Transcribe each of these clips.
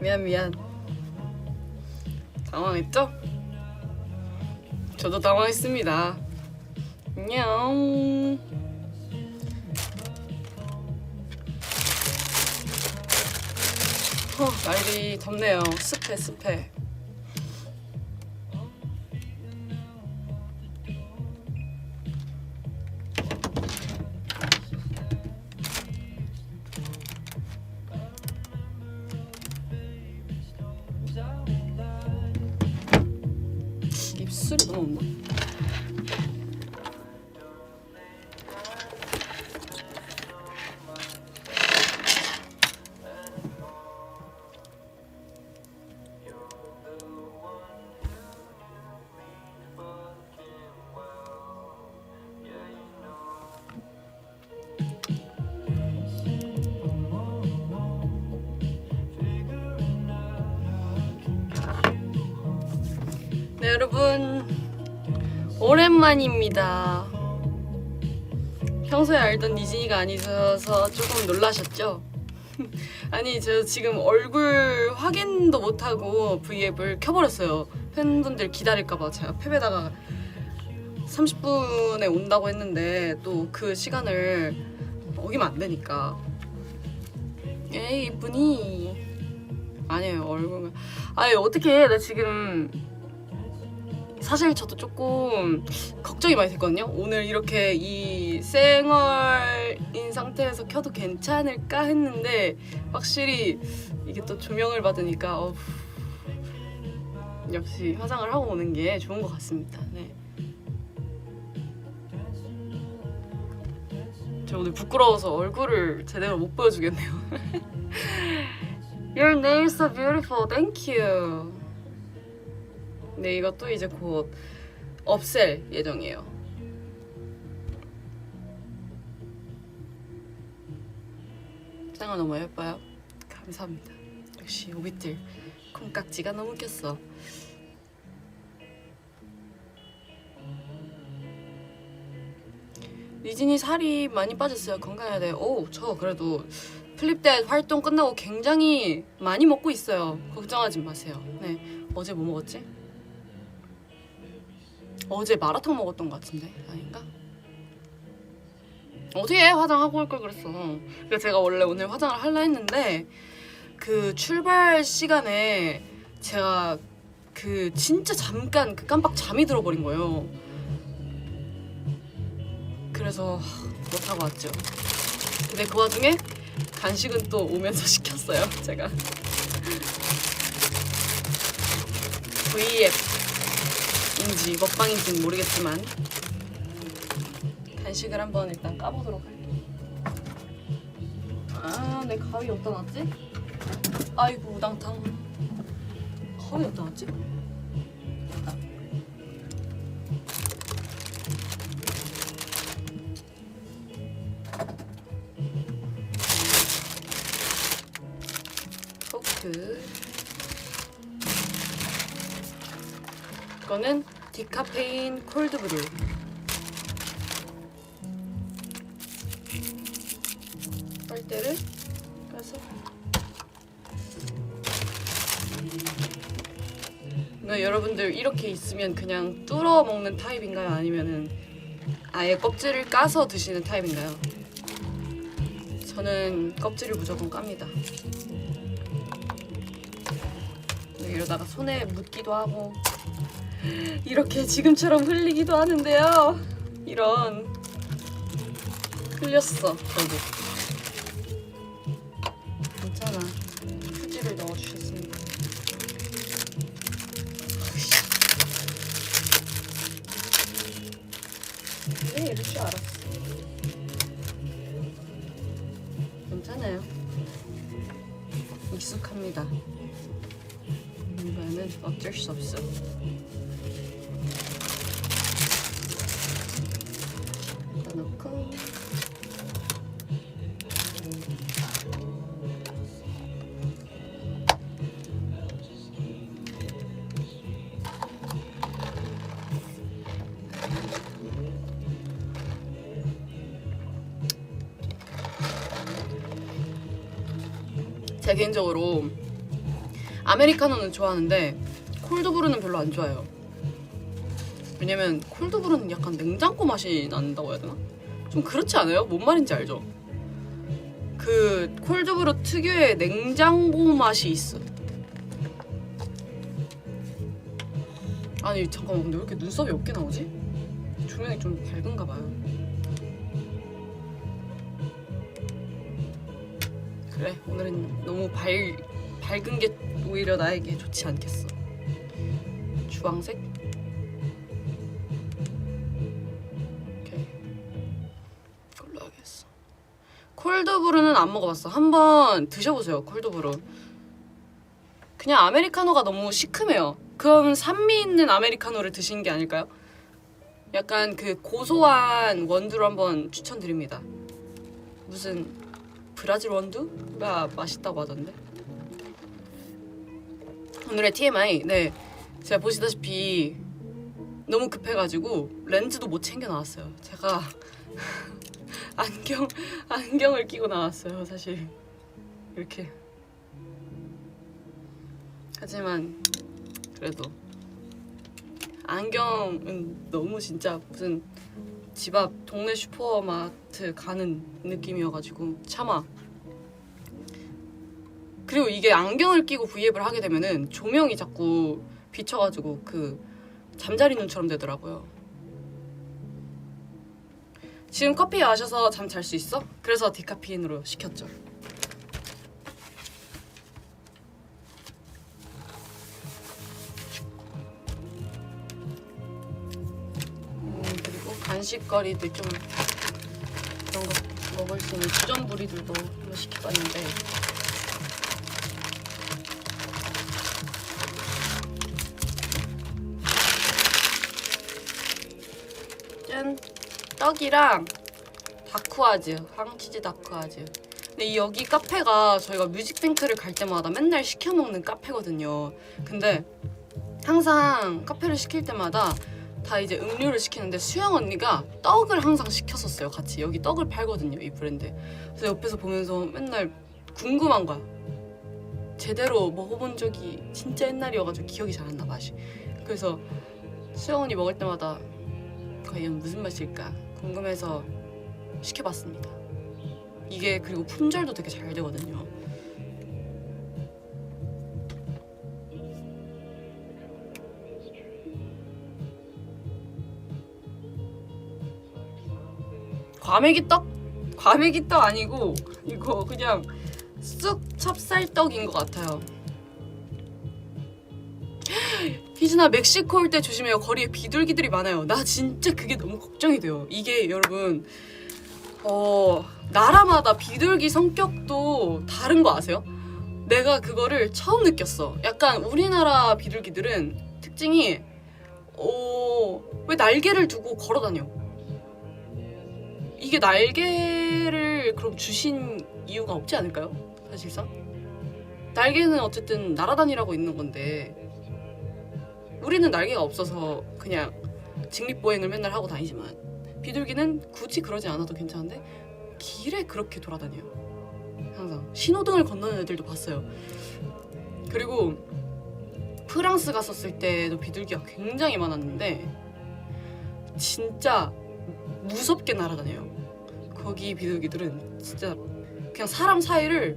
미안. 당황했죠? 저도 당황했습니다. 안녕. 날이 덥네요. 습해. 입술이 너무 없나? 네, 여러분 오랜만입니다. 평소에 알던 니진이가 아니셔서 조금 놀라셨죠? 아니, 저 지금 얼굴 확인도 못하고 V앱을 켜버렸어요. 팬분들 기다릴까봐. 제가 팹에다가 30분에 온다고 했는데 또 그 시간을 어기면 안 되니까. 에이, 이쁘니? 아니에요, 얼굴. 아니, 어떡해. 나 지금 사실 저도 조금 걱정이 많이 됐거든요. 오늘 이렇게 이 쌩얼인 상태에서 켜도 괜찮을까 했는데 확실히 이게 또 조명을 받으니까 역시 화장을 하고 오는 게 좋은 것 같습니다. 네. 저 오늘 부끄러워서 얼굴을 제대로 못 보여주겠네요. Your nails so beautiful. Thank you. 네, 이것도 이제 곧 없앨 예정이에요. 짱아 너무 예뻐요. 감사합니다. 역시 오비들 콩깍지가 너무 꼈어. 니진이 살이 많이 빠졌어요. 건강해야 돼요. 오, 저 그래도 플립댓 활동 끝나고 굉장히 많이 먹고 있어요. 걱정하지 마세요. 네, 어제 뭐 먹었지? 어제 마라탕 먹었던 것 같은데 아닌가? 어떻게 화장하고 올 걸 그랬어. 그래서 제가 원래 오늘 화장을 하려 했는데 그 출발 시간에 제가 그 진짜 잠깐 그 깜빡 잠이 들어버린 거예요. 그래서 못하고 왔죠. 근데 그 와중에 간식은 또 오면서 시켰어요. 제가 V앱 인지 먹방인지는 모르겠지만 간식을 한번 일단 까보도록 할게요. 아, 내 가위 어디다 놨지? 아이고, 우당탕. 가위 어디다 놨지? 됐다. 포크. 이거는 디카페인 콜드브루. 빨대를 까서. 여러분들 이렇게 있으면 그냥 뚫어 먹는 타입인가요? 아니면은 아예 껍질을 까서 드시는 타입인가요? 저는 껍질을 무조건 깝니다. 이러다가 손에 묻기도 하고 이렇게 지금처럼 흘리기도 하는데요. 이런 흘렸어. 결국 괜찮아. 휴지를 넣어주셨습니다. 왜 이럴 줄 알았어. 괜찮아요. 익숙합니다. 이거는 어쩔 수 없어. 넣고 제가 개인적으로 아메리카노는 좋아하는데 콜드브루는 별로 안 좋아해요. 왜냐면 콜드브루는 약간 냉장고 맛이 난다고 해야 되나? 좀 그렇지 않아요? 뭔 말인지 알죠? 그 콜드브루 특유의 냉장고 맛이 있어. 아니 잠깐만, 근데 왜 이렇게 눈썹이 없게 나오지? 조명이 좀 밝은가 봐요. 그래, 오늘은 너무 밝은 게 오히려 나에게 좋지 않겠어. 주황색? 오케이, 이걸로 하겠어. 콜드브루는 안 먹어봤어. 한번 드셔보세요. 콜드브루 그냥 아메리카노가 너무 시큼해요. 그럼 산미 있는 아메리카노를 드신 게 아닐까요? 약간 그 고소한 원두를 한번 추천드립니다. 무슨 브라질 원두가 맛있다고 하던데. 오늘의 TMI. 네, 제가 보시다시피 너무 급해가지고 렌즈도 못 챙겨 나왔어요. 제가 안경을 끼고 나왔어요. 사실 이렇게. 하지만 그래도 안경은 너무 진짜 무슨 집 앞 동네 슈퍼마트 가는 느낌이어가지고 차마. 그리고 이게 안경을 끼고 브이앱을 하게 되면은 조명이 자꾸 비쳐가지고 그 잠자리 눈처럼 되더라고요. 지금 커피 마셔서 잠 잘 수 있어? 그래서 디카페인으로 시켰죠. 그리고 간식거리들 좀 그런 거 먹을 수 있는 주전부리들도 한번 시켜봤는데 짠! 떡이랑 다쿠아즈, 황치즈 다쿠아즈. 근데 여기 카페가 저희가 뮤직뱅크를 갈 때마다 맨날 시켜먹는 카페거든요. 근데 항상 카페를 시킬 때마다 다 이제 음료를 시키는데 수영 언니가 떡을 항상 시켰었어요. 같이 여기 떡을 팔거든요, 이 브랜드. 그래서 옆에서 보면서 맨날 궁금한 거야. 제대로 먹어본 적이 진짜 옛날이어가지고 기억이 잘 안 나, 맛이. 그래서 수영 언니 먹을 때마다 과연 무슨 맛일까 궁금해서 시켜봤습니다. 이게 그리고 품절도 되게 잘 되거든요. 과메기떡 아니고 이거 그냥 쑥 찹쌀떡인 것 같아요. 희진아, 멕시코 올 때 조심해요. 거리에 비둘기들이 많아요. 나 진짜 그게 너무 걱정이 돼요. 이게 여러분 나라마다 비둘기 성격도 다른 거 아세요? 내가 그거를 처음 느꼈어. 약간 우리나라 비둘기들은 특징이 왜 날개를 두고 걸어다녀? 이게 날개를 그럼 주신 이유가 없지 않을까요? 사실상 날개는 어쨌든 날아다니라고 있는 건데 우리는 날개가 없어서 그냥 직립보행을 맨날 하고 다니지만 비둘기는 굳이 그러지 않아도 괜찮은데 길에 그렇게 돌아다녀요. 항상 신호등을 건너는 애들도 봤어요. 그리고 프랑스 갔었을 때도 비둘기가 굉장히 많았는데 진짜 무섭게 날아다녀요. 거기 비둘기들은 진짜 그냥 사람 사이를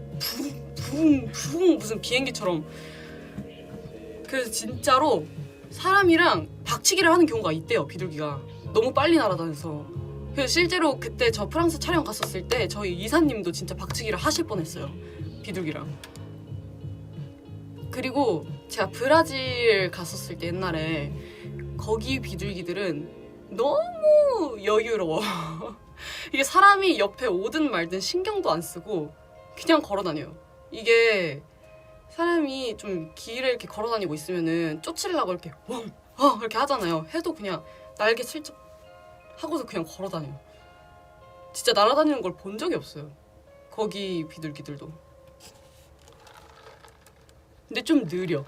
붕붕붕 무슨 비행기처럼. 그래서 진짜로 사람이랑 박치기를 하는 경우가 있대요. 비둘기가 너무 빨리 날아다녀서. 그래서 실제로 그때 저 프랑스 촬영 갔었을 때 저희 이사님도 진짜 박치기를 하실 뻔했어요, 비둘기랑. 그리고 제가 브라질 갔었을 때 옛날에 거기 비둘기들은 너무 여유로워. 이게 사람이 옆에 오든 말든 신경도 안 쓰고 그냥 걸어다녀요. 이게 사람이 좀 길에 이렇게 걸어다니고 있으면은 쫓으려고 이렇게 이렇게 하잖아요. 해도 그냥 날개 슬쩍 하고서 그냥 걸어다녀요. 진짜 날아다니는 걸 본 적이 없어요, 거기 비둘기들도. 근데 좀 느려.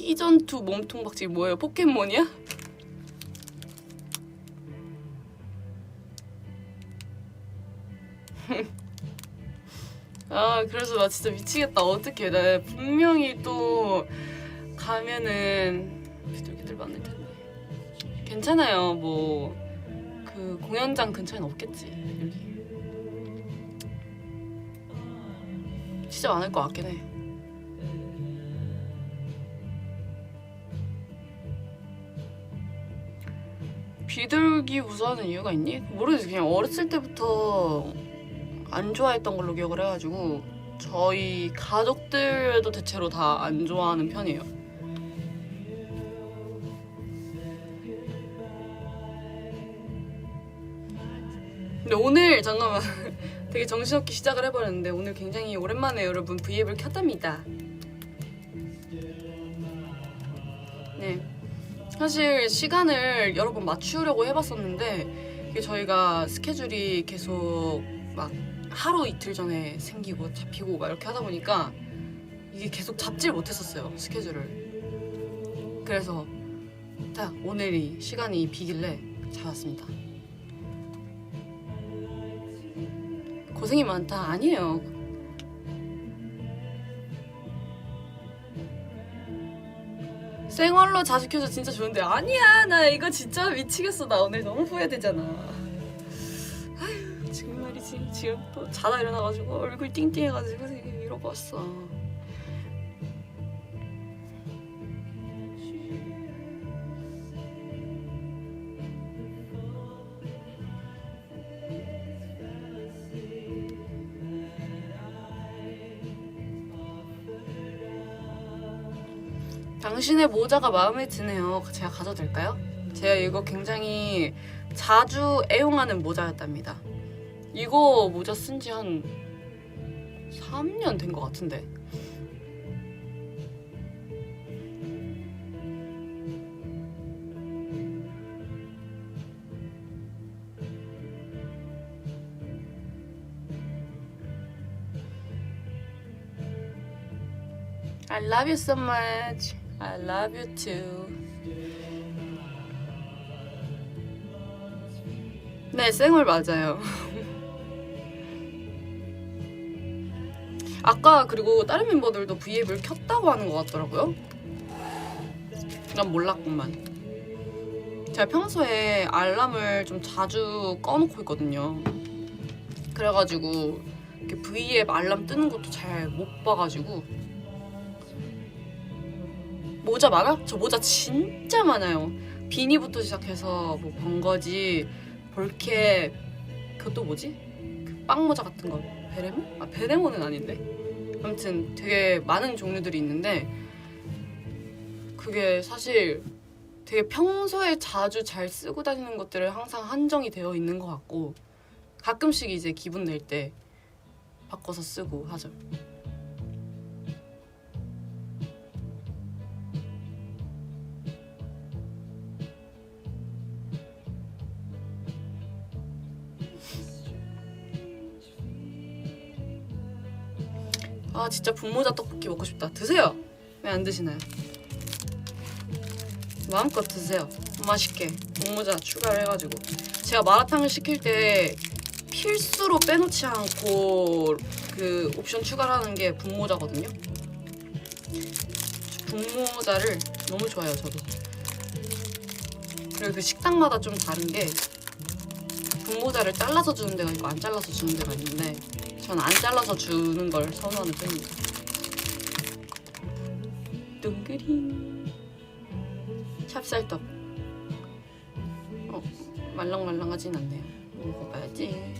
피전투 몸통 박치기 뭐예요? 포켓몬이야? 아 그래서 나 진짜 미치겠다. 어떡해. 나 분명히 또 가면은 비둘기들 많을 텐데. 괜찮아요. 뭐 그 공연장 근처엔 없겠지. 여기 진짜 많을 것 같긴 해. 비둘기 무서워하는 이유가 있니? 모르겠어. 그냥 어렸을 때부터 안 좋아했던 걸로 기억을 해가지고 저희 가족들도 대체로 다 안 좋아하는 편이에요. 근데 오늘 잠깐만 되게 정신없게 시작을 해버렸는데 오늘 굉장히 오랜만에 여러분 V앱을 켰답니다. 네, 사실 시간을 여러 번 맞추려고 해봤었는데 이게 저희가 스케줄이 계속 막 하루 이틀 전에 생기고 잡히고 막 이렇게 하다 보니까 이게 계속 잡질 못했었어요, 스케줄을. 그래서 딱 오늘이 시간이 비길래 잡았습니다. 고생이 많다. 아니에요. 생얼로 자주 켜서 진짜 좋은데 아니야. 나 이거 진짜 미치겠어. 나 오늘 너무 후회되잖아. 아휴 지금 말이지. 지금 또 자다 일어나가지고 얼굴 띵띵해가지고 이러고 왔어. 당신의 모자가 마음에 드네요. 제가 가져도 될까요? 제가 이거 굉장히 자주 애용하는 모자였답니다. 이거 모자 쓴 지 한 3년 된 것 같은데. I love you so much. I love you too. 네, 생얼 맞아요. 아까 그리고 다른 멤버들도 V앱을 켰다고 하는 것 같더라고요. 난 몰랐구만. 제가 평소에 알람을 좀 자주 꺼놓고 있거든요. 그래가지고 이렇게 V앱 알람 뜨는 것도 잘 못 봐가지고. 모자 많아? 저 모자 진짜 많아요. 비니부터 시작해서 뭐 번거지, 볼캡, 그것도 뭐지? 그 빵모자 같은 거 베레모? 아 베레모는 아닌데. 아무튼 되게 많은 종류들이 있는데 그게 사실 되게 평소에 자주 잘 쓰고 다니는 것들을 항상 한정이 되어 있는 것 같고 가끔씩 이제 기분 낼 때 바꿔서 쓰고 하죠. 아 진짜 분모자 떡볶이 먹고 싶다. 드세요. 왜 안 드시나요? 마음껏 드세요. 맛있게 분모자 추가를 해가지고 제가 마라탕을 시킬 때 필수로 빼놓지 않고 그 옵션 추가를 하는 게 분모자거든요. 분모자를 너무 좋아해요 저도. 그리고 그 식당마다 좀 다른 게 분모자를 잘라서 주는 데가 있고 안 잘라서 주는 데가 있는데 전 안 잘라서 주는 걸 선호하는 편입니다. 둥그리 찹쌀떡. 말랑말랑하진 않네요. 먹어봐야지.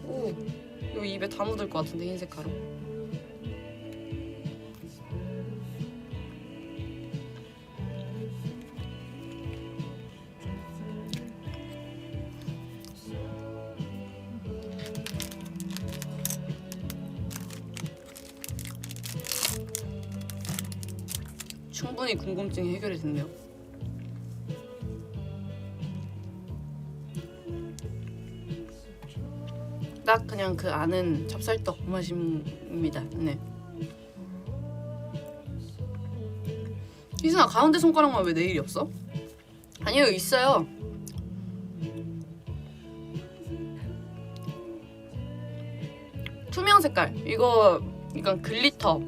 오, 이거 입에 다 묻을 것 같은데 흰색 가루. 충분히 궁금증이 해결이 됐네요. 딱 그냥 그 아는 찹쌀떡 맛입니다. 네. 희순아, 가운데 손가락만 왜 네일이 없어? 아니요, 있어요. 투명 색깔. 이건 글리터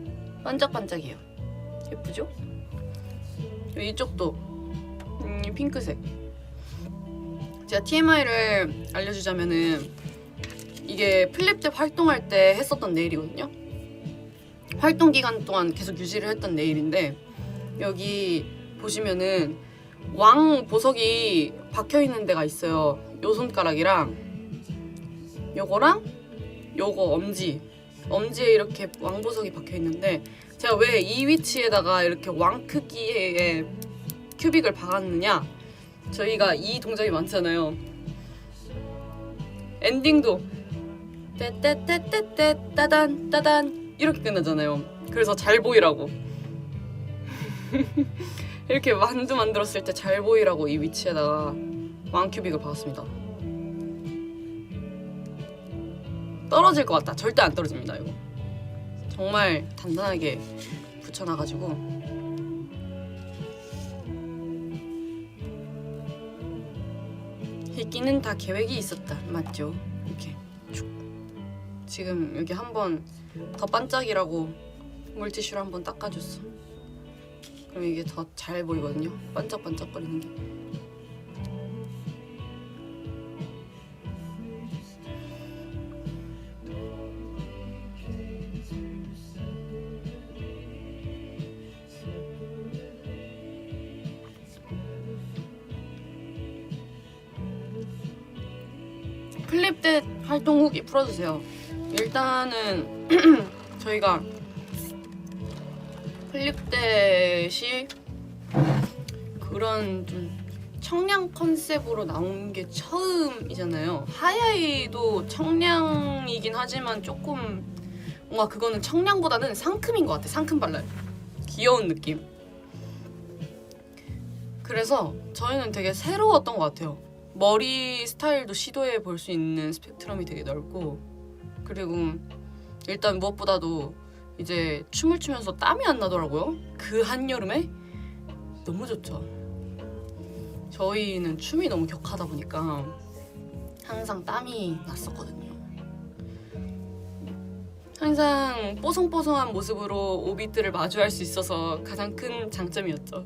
반짝반짝이에요. 예쁘죠? 이쪽도 핑크색. 제가 TMI를 알려주자면은 이게 플립탭 활동할 때 했었던 네일이거든요. 활동 기간 동안 계속 유지를 했던 네일인데, 여기 보시면은 왕 보석이 박혀있는 데가 있어요. 요 손가락이랑 요거랑 요거 엄지에 이렇게 왕 보석이 박혀있는데, 제가 왜 이 위치에다가 이렇게 왕 크기의 큐빅을 박았느냐, 저희가 이 동작이 많잖아요. 엔딩도 떼떼떼떼떼 따단 따단 이렇게 끝나잖아요. 그래서 잘 보이라고 이렇게 만두 만들었을 때 잘 보이라고 이 위치에다가 왕 큐빅을 박았습니다. 떨어질 것 같다. 절대 안 떨어집니다. 이거 정말 단단하게 붙여놔가지고. 희끼는 다 계획이 있었다. 맞죠? 이렇게 쭉. 지금 여기 한번 더 반짝이라고 물티슈로 한번 닦아줬어. 그럼 이게 더 잘 보이거든요. 반짝반짝거리는 게. 플립댓 활동 후기 풀어주세요. 일단은 저희가 플립댓이 그런 좀 청량 컨셉으로 나온 게 처음이잖아요. 하야이도 청량이긴 하지만 조금 뭔가 그거는 청량보다는 상큼인 것 같아. 상큼 발랄, 귀여운 느낌. 그래서 저희는 되게 새로웠던 것 같아요. 머리 스타일도 시도해 볼 수 있는 스펙트럼이 되게 넓고, 그리고 일단 무엇보다도 이제 춤을 추면서 땀이 안 나더라고요. 그 한여름에 너무 좋죠. 저희는 춤이 너무 격하다 보니까 항상 땀이 났었거든요. 항상 뽀송뽀송한 모습으로 오빛들을 마주할 수 있어서 가장 큰 장점이었죠.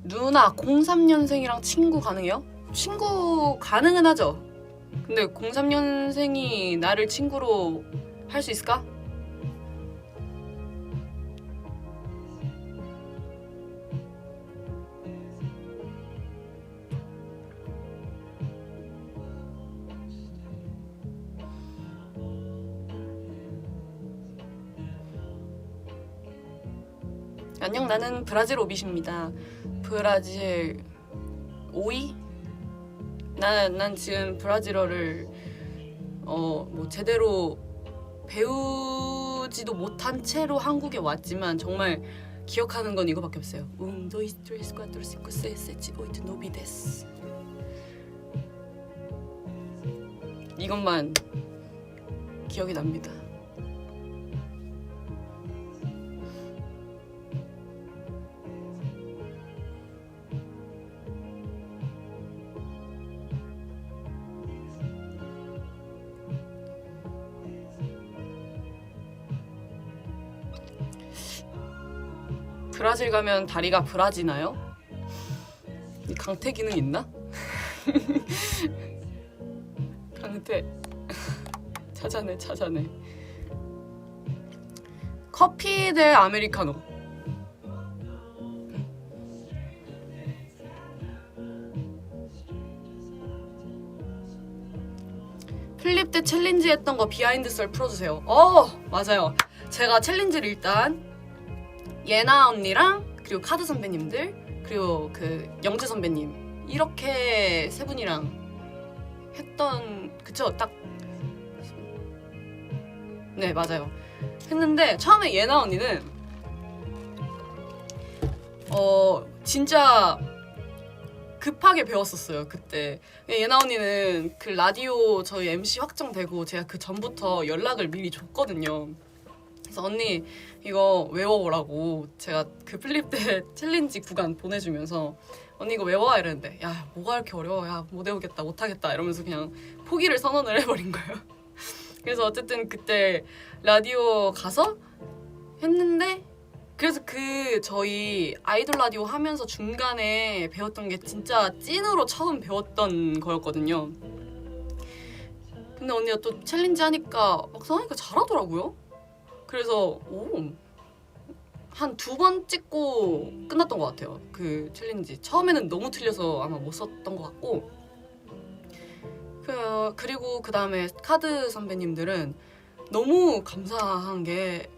누나 03년생이랑 친구 가능해요? 친구 가능은 하죠. 근데 03년생이 나를 친구로 할 수 있을까? 안녕, 나는 브라질 오빛입니다. 브라질 오이? 난 지금 브라질어를 뭐 제대로 배우지도 못한 채로 한국에 왔지만 정말 기억하는 건 이거밖에 없어요. 도이스 트레스 꽈트로 시코 세 세치 오이트 노비 데스. 이것만 기억이 납니다. 브라질 가면 다리가 브라지나요? 강태 기능 있나? 강태 찾아내. 커피 대 아메리카노. 플립 때 챌린지 했던 거 비하인드 썰 풀어주세요. 맞아요. 제가 챌린지를 일단 예나 언니랑 그리고 카드 선배님들 그리고 그 영재 선배님 이렇게 세 분이랑 했던, 그쵸? 딱 네, 맞아요. 했는데 처음에 예나 언니는 진짜 급하게 배웠었어요 그때. 예나 언니는 그 라디오 저희 MC 확정되고 제가 그 전부터 연락을 미리 줬거든요. 그래서 언니 이거 외워오라고 제가 그 플립 때 챌린지 구간 보내주면서 언니 이거 외워와 이랬는데 야 뭐가 이렇게 어려워, 야 못 외우겠다, 못하겠다 이러면서 그냥 포기를 선언을 해버린 거예요. 그래서 어쨌든 그때 라디오 가서 했는데, 그래서 그 저희 아이돌 라디오 하면서 중간에 배웠던 게 진짜 찐으로 처음 배웠던 거였거든요. 근데 언니가 또 챌린지 하니까 막상 하니까 잘하더라고요. 그래서 한 2번 찍고 끝났던 것 같아요. 그 챌린지 처음에는 너무 틀려서 아마 못 썼던 것 같고, 그리고 그 다음에 카드 선배님들은 너무 감사한 게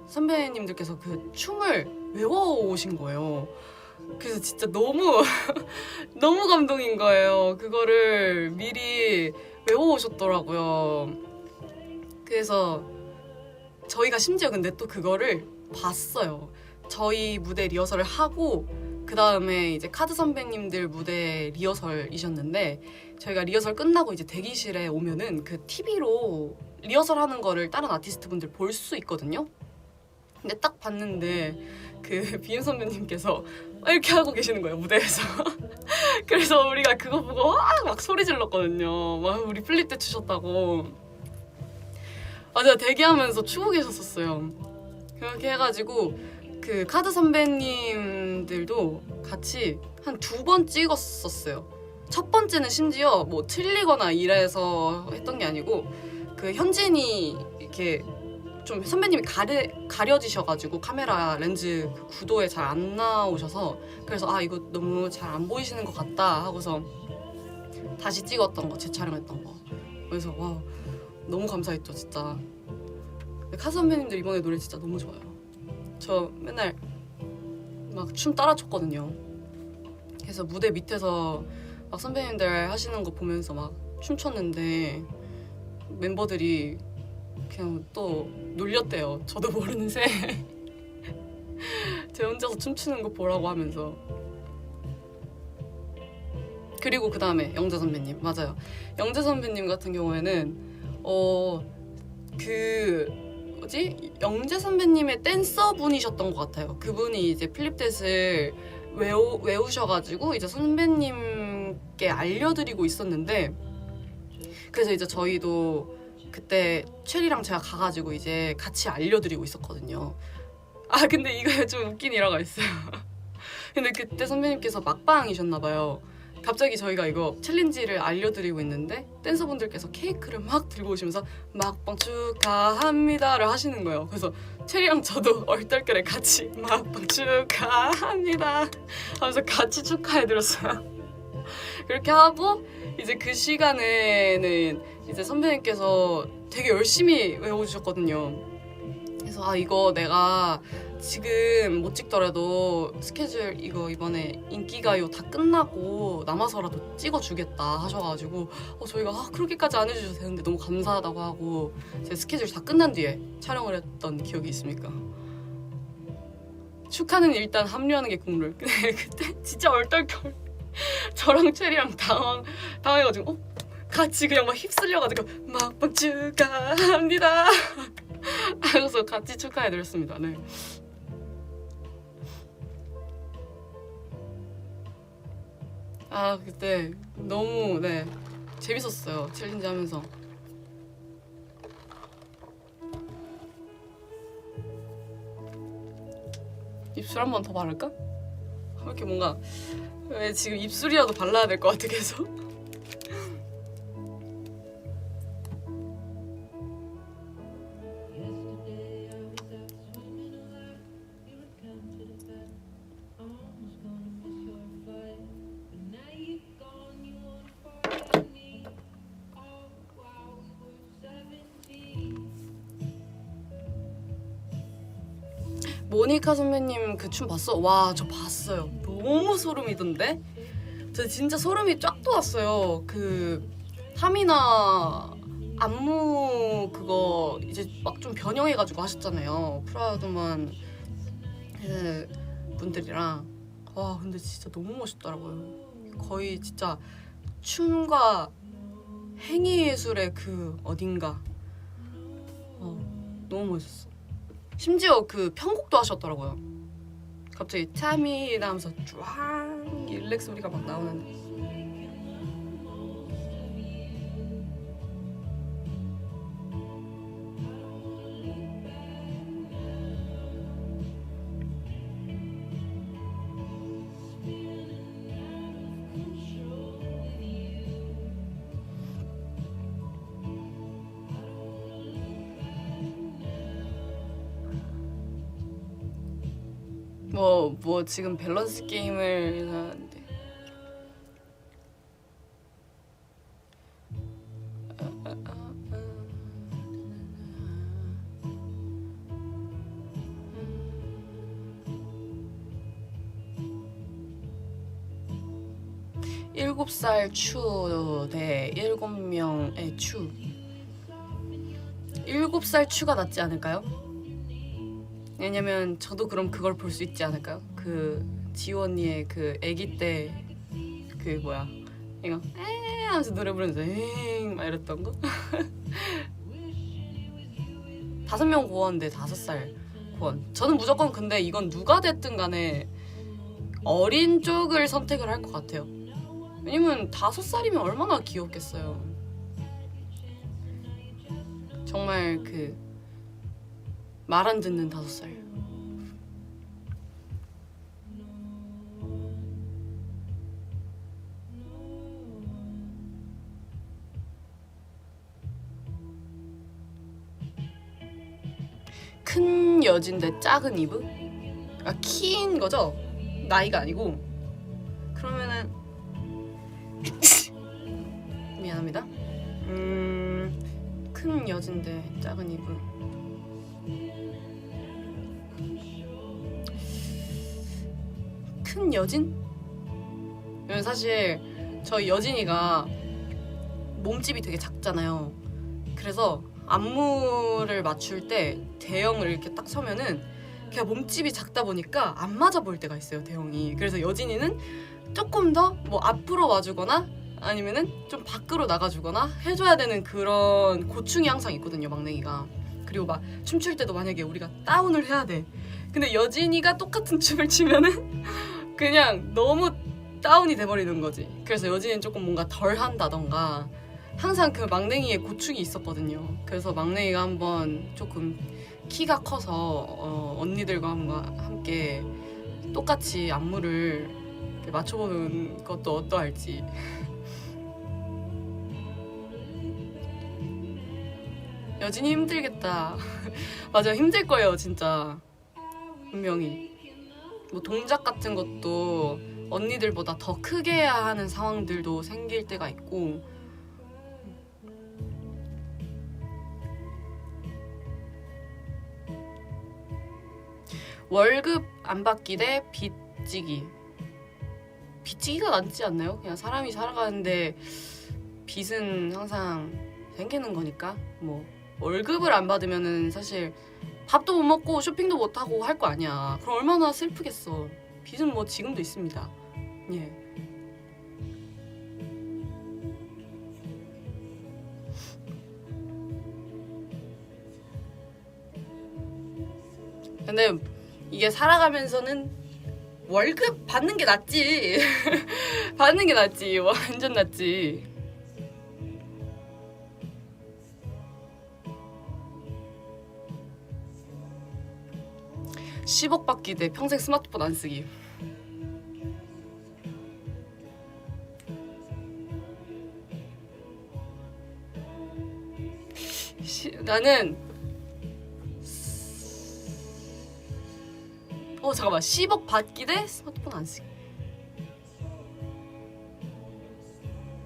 선배님들께서 그 춤을 외워오신 거예요. 그래서 진짜 너무 너무 감동인 거예요. 그거를 미리 외워오셨더라고요. 그래서 저희가 심지어 근데 또 그거를 봤어요. 저희 무대 리허설을 하고 그 다음에 이제 카드 선배님들 무대 리허설이셨는데, 저희가 리허설 끝나고 이제 대기실에 오면은 그 TV로 리허설 하는 거를 다른 아티스트 분들 볼 수 있거든요. 근데 딱 봤는데 그 비임 선배님께서 이렇게 하고 계시는 거예요, 무대에서. 그래서 우리가 그거 보고 막 소리 질렀거든요. 막 우리 플립 때 추셨다고. 맞아요, 대기하면서 추고 계셨었어요. 그렇게 해가지고 그 카드 선배님들도 같이 한 2번 찍었었어요. 첫 번째는 심지어 뭐 틀리거나 이래서 했던 게 아니고, 그 현진이 이렇게 좀 선배님이 가려지셔가지고 카메라 렌즈 그 구도에 잘 안 나오셔서, 그래서 이거 너무 잘 안 보이시는 것 같다 하고서 다시 찍었던 거, 재촬영했던 거. 그래서 와 너무 감사했죠 진짜. 카드 선배님들 이번에 노래 진짜 너무 좋아요. 저 맨날 막 춤 따라 췄거든요. 그래서 무대 밑에서 막 선배님들 하시는 거 보면서 막 춤췄는데 멤버들이 그냥 또 놀렸대요. 저도 모르는 새에 제 혼자서 춤추는 거 보라고 하면서. 그리고 그 다음에 영재 선배님, 맞아요. 영재 선배님 같은 경우에는 영재 선배님의 댄서 분이셨던 것 같아요. 그분이 이제 플립댓을 외우셔가지고 이제 선배님께 알려드리고 있었는데, 그래서 이제 저희도 그때 체리랑 제가 가가지고 이제 같이 알려드리고 있었거든요. 근데 이거에 좀 웃긴 일화가 있어요. 근데 그때 선배님께서 막방이셨나봐요. 갑자기 저희가 이거 챌린지를 알려드리고 있는데 댄서분들께서 케이크를 막 들고 오시면서 막방 축하합니다를 하시는 거예요. 그래서 체리랑 저도 얼떨결에 같이 막방 축하합니다 하면서 같이 축하해드렸어요. 그렇게 하고 이제 그 시간에는 이제 선배님께서 되게 열심히 외워주셨거든요. 그래서 이거 내가 지금 못 찍더라도 스케줄 이거 이번에 인기가요 다 끝나고 남아서라도 찍어주겠다 하셔가지고 저희가 그렇게까지 안 해주셔도 되는데 너무 감사하다고 하고 제 스케줄 다 끝난 뒤에 촬영을 했던 기억이 있습니까? 축하는 일단 합류하는 게 국룰. 근데 그때 진짜 얼떨결 저랑 체리랑 당황해가지고 같이 그냥 막 휩쓸려가지고 막방 축하합니다 그래서 같이 축하해드렸습니다. 네. 그때 너무 재밌었어요. 챌린지 하면서. 입술 한 번 더 바를까? 왜 이렇게 뭔가 왜 지금 입술이라도 발라야 될 것 같아 계속. 모니카 선배님 그 춤 봤어? 와, 저 봤어요. 너무 소름이던데? 저 진짜 소름이 쫙 돋았어요. 그 하미나 안무 그거 이제 막 좀 변형해가지고 하셨잖아요. 프라우드만 분들이랑 와 근데 진짜 너무 멋있더라고요. 거의 진짜 춤과 행위예술의 그 어딘가 너무 멋있었어. 심지어 그 편곡도 하셨더라고요. 갑자기 타미 이러면서 쫙 일렉 소리가 막 나오는데 뭐 지금 밸런스 게임을 하는데 일곱 살 추 대 7명의 추. 7살 추가 낫지 않을까요? 왜냐면 저도 그럼 그걸 볼 수 있지 않을까요? 그 지호 언니의 그 아기 때 그 뭐야 이거 에 하면서 노래 부르면서 에잉 막 이랬던 거. 5명 고원인데 5살 고원. 저는 무조건 근데 이건 누가 됐든 간에 어린 쪽을 선택을 할 것 같아요. 왜냐면 5살이면 얼마나 귀엽겠어요. 정말 그 말 안 듣는 5살. 큰 여진데 작은 이브? 아 키인 거죠? 나이가 아니고. 그러면은 미안합니다. 큰 여진데 작은 이브. 큰 여진? 왜냐면 사실 저희 여진이가 몸집이 되게 작잖아요. 그래서 안무를 맞출 때 대형을 이렇게 딱 서면은 걔가 몸집이 작다 보니까 안 맞아 보일 때가 있어요, 대형이. 그래서 여진이는 조금 더 뭐 앞으로 와주거나 아니면은 좀 밖으로 나가주거나 해줘야 되는 그런 고충이 항상 있거든요, 막내기가. 그리고 막 춤출 때도 만약에 우리가 다운을 해야 돼. 근데 여진이가 똑같은 춤을 추면은 그냥 너무 다운이 돼버리는 거지. 그래서 여진이는 조금 뭔가 덜 한다던가 항상 그 막냉이의 고충이 있었거든요. 그래서 막냉이가 한번 조금 키가 커서 언니들과 함께 똑같이 안무를 맞춰보는 것도 어떠할지. 여진이 힘들겠다. 맞아, 힘들 거예요 진짜. 분명히 뭐 동작 같은 것도 언니들보다 더 크게 해야 하는 상황들도 생길 때가 있고. 월급 안 받기 대 빚지기. 빚지기가 낫지 않나요? 그냥 사람이 살아가는데 빚은 항상 생기는 거니까. 뭐 월급을 안 받으면은 사실 밥도 못 먹고 쇼핑도 못 하고 할 거 아니야. 그럼 얼마나 슬프겠어. 빚은 뭐 지금도 있습니다. 예. 근데 이게 살아가면서는 월급 받는 게 낫지. 받는 게 낫지. 완전 낫지. (10억) 받기 대 평생 스마트폰 안 쓰기. 나는 잠깐만, 10억 받기 대 스마트폰 안 쓰기.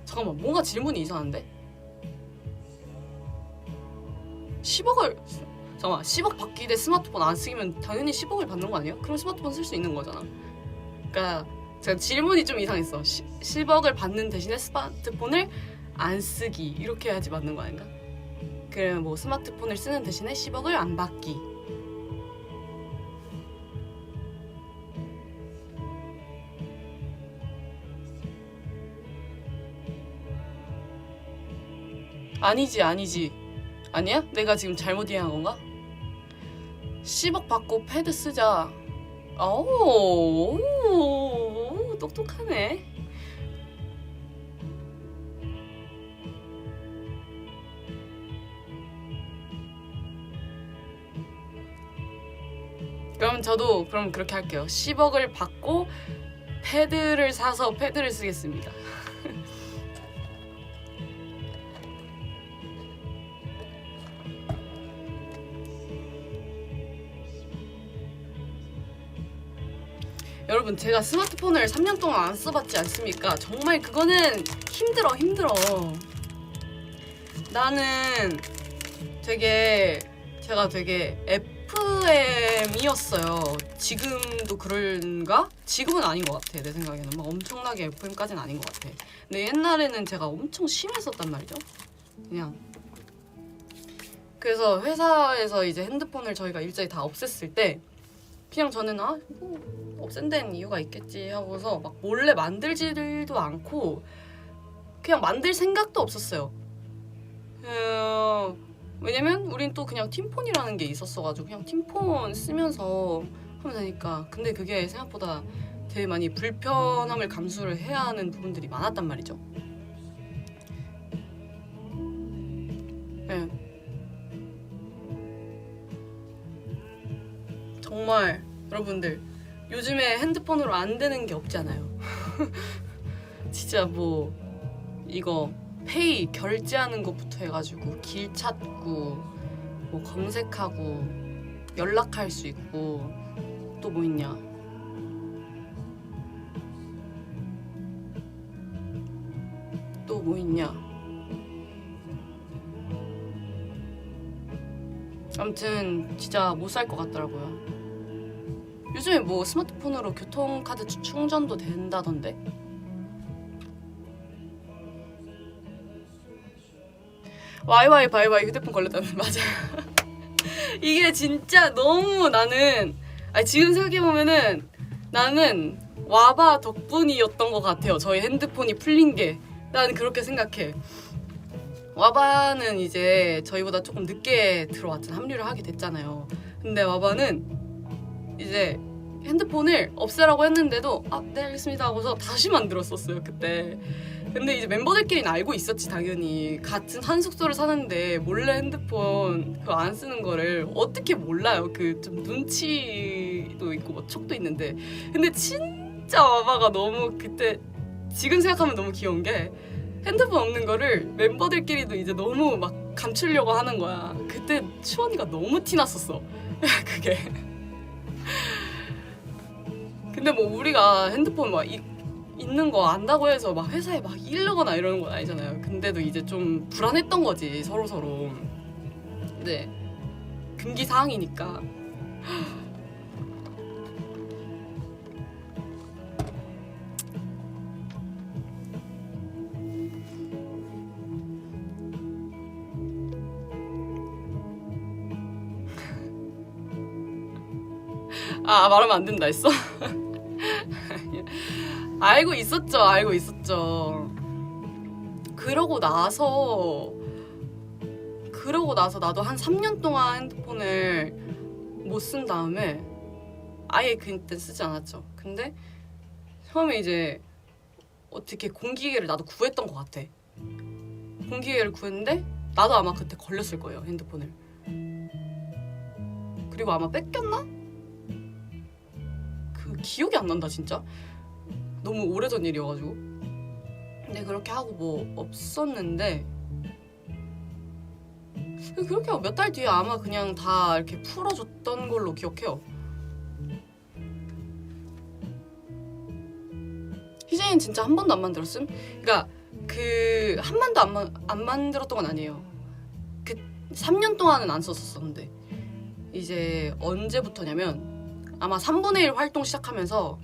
잠깐만, 뭔가 질문이 이상한데? 10억을 잠깐만, 10억 받기 대 스마트폰 안 쓰기면 당연히 10억을 받는 거 아니야? 그럼 스마트폰 쓸 수 있는 거잖아. 그러니까 제가 질문이 좀 이상했어. 10억을 받는 대신에 스마트폰을 안 쓰기, 이렇게 해야지 맞는 거 아닌가? 그래, 뭐 스마트폰을 쓰는 대신에 10억을 안 받기. 아니지 아니야? 내가 지금 잘못 이해한 건가? 10억 받고 패드 쓰자. 오, 똑똑하네. 그럼 저도 그렇게 할게요. 10억을 받고 패드를 사서 패드를 쓰겠습니다. 여러분, 제가 스마트폰을 3년 동안 안 써봤지 않습니까? 정말 그거는 힘들어. 나는 제가 되게 FM이었어요. 지금도 그런가? 지금은 아닌 것 같아. 내 생각에는 막 엄청나게 FM까지는 아닌 것 같아. 근데 옛날에는 제가 엄청 심했었단 말이죠. 그냥 그래서 회사에서 이제 핸드폰을 저희가 일자리 다 없앴을 때 그냥 저는 뭐 없앤 데는 이유가 있겠지 하고서 막 몰래 만들지도 않고 그냥 만들 생각도 없었어요. 왜냐면 우린 또 그냥 팀폰이라는 게 있었어가지고 그냥 팀폰 쓰면서 하면 되니까. 근데 그게 생각보다 되게 많이 불편함을 감수를 해야 하는 부분들이 많았단 말이죠. 네. 정말 여러분들 요즘에 핸드폰으로 안 되는 게 없잖아요. 진짜 뭐 이거 페이 결제하는 것부터 해가지고 길 찾고 뭐 검색하고 연락할 수 있고 또 뭐 있냐, 아무튼 진짜 못 살 것 같더라고요. 요즘에 뭐 스마트폰으로 교통카드 충전도 된다던데. 와이와이 바이바이 휴대폰 걸렸다는. 맞아요. 이게 진짜 너무 나는 지금 생각해보면은 나는 와바 덕분이었던 것 같아요. 저희 핸드폰이 풀린 게. 나는 그렇게 생각해. 와바는 이제 저희보다 조금 늦게 들어왔잖아. 합류를 하게 됐잖아요. 근데 와바는 이제 핸드폰을 없애라고 했는데도 네 알겠습니다 하고서 다시 만들었었어요 그때. 근데 이제 멤버들끼리는 알고 있었지 당연히. 같은 한 숙소를 사는데 몰래 핸드폰 그거 안 쓰는 거를 어떻게 몰라요. 그 좀 눈치도 있고 뭐 척도 있는데. 근데 진짜 와바가 너무 그때 지금 생각하면 너무 귀여운 게 핸드폰 없는 거를 멤버들끼리도 이제 너무 막 감추려고 하는 거야. 그때 추원이가 너무 티났었어. 그게. 근데 뭐 우리가 핸드폰 막 있는 거 안다고 해서 막 회사에 막 이르거나 이러는 건 아니잖아요. 근데도 이제 좀 불안했던 거지 서로. 근데 금기 사항이니까. 말하면 안 된다 했어? 알고 있었죠. 그러고 나서 나도 한 3년 동안 핸드폰을 못 쓴 다음에 아예 그때 쓰지 않았죠. 근데 처음에 이제 어떻게 공기계를 나도 구했던 것 같아. 공기계를 구했는데 나도 아마 그때 걸렸을 거예요 핸드폰을. 그리고 아마 뺏겼나? 그 기억이 안 난다 진짜. 너무 오래전 일이어가지고. 근데 그렇게 하고 뭐 없었는데 그렇게 몇 달 뒤에 아마 그냥 다 이렇게 풀어줬던 걸로 기억해요. 희재이는 진짜 한 번도 안 만들었음? 그러니까 그 한 번도 안 만들었던 건 아니에요. 그 3년 동안은 안 썼었어. 근데 이제 언제부터냐면 아마 3분의 1 활동 시작하면서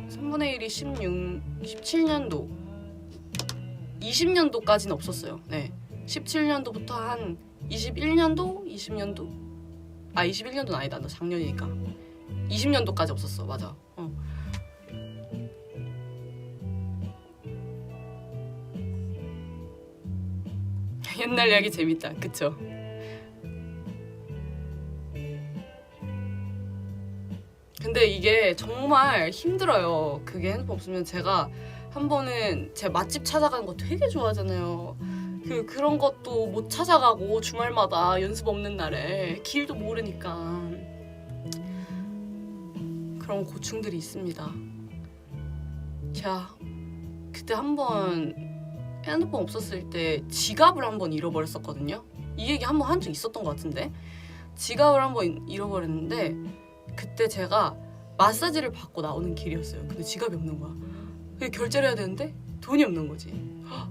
3분의 1이 17년도 20년도까지는 없었어요. 네, 17년도부터 한 21년도? 20년도? 21년도는 아니다. 나 작년이니까 20년도까지 없었어. 맞아. 옛날 이야기 재밌다. 그쵸? 근데 이게 정말 힘들어요. 그게 핸드폰 없으면. 제가 한 번은 제 맛집 찾아가는 거 되게 좋아하잖아요. 그런 것도 못 찾아가고 주말마다 연습 없는 날에 길도 모르니까 그런 고충들이 있습니다. 제가 그때 한 번 핸드폰 없었을 때 지갑을 한 번 잃어버렸었거든요. 이 얘기 한 번 한 적 있었던 것 같은데 지갑을 한 번 잃어버렸는데 그때 제가 마사지를 받고 나오는 길이었어요. 근데 지갑이 없는 거야. 결제를 해야 되는데 돈이 없는 거지.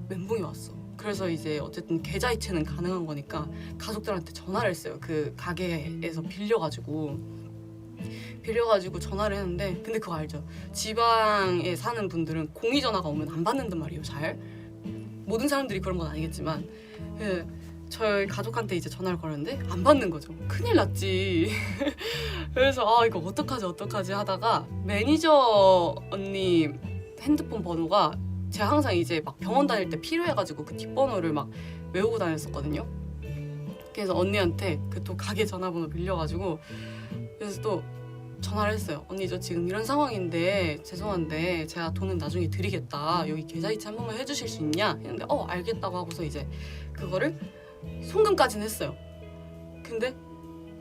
멘붕이 왔어. 그래서 이제 어쨌든 계좌이체는 가능한 거니까 가족들한테 전화를 했어요. 그 가게에서 빌려가지고 전화를 했는데, 근데 그거 알죠? 지방에 사는 분들은 공의전화가 오면 안 받는단 말이에요. 잘 모든 사람들이 그런 건 아니겠지만 저희 가족한테 이제 전화를 걸었는데 안 받는 거죠. 큰일 났지. 그래서 이거 어떡하지 하다가 매니저 언니 핸드폰 번호가 제가 항상 이제 막 병원 다닐 때 필요해가지고 그 뒷번호를 막 외우고 다녔었거든요. 그래서 언니한테 그 또 가게 전화번호 빌려가지고 그래서 또 전화를 했어요. 언니 저 지금 이런 상황인데 죄송한데 제가 돈은 나중에 드리겠다. 여기 계좌이체 한 번만 해주실 수 있냐? 했는데 알겠다고 하고서 이제 그거를 송금까지는 했어요. 근데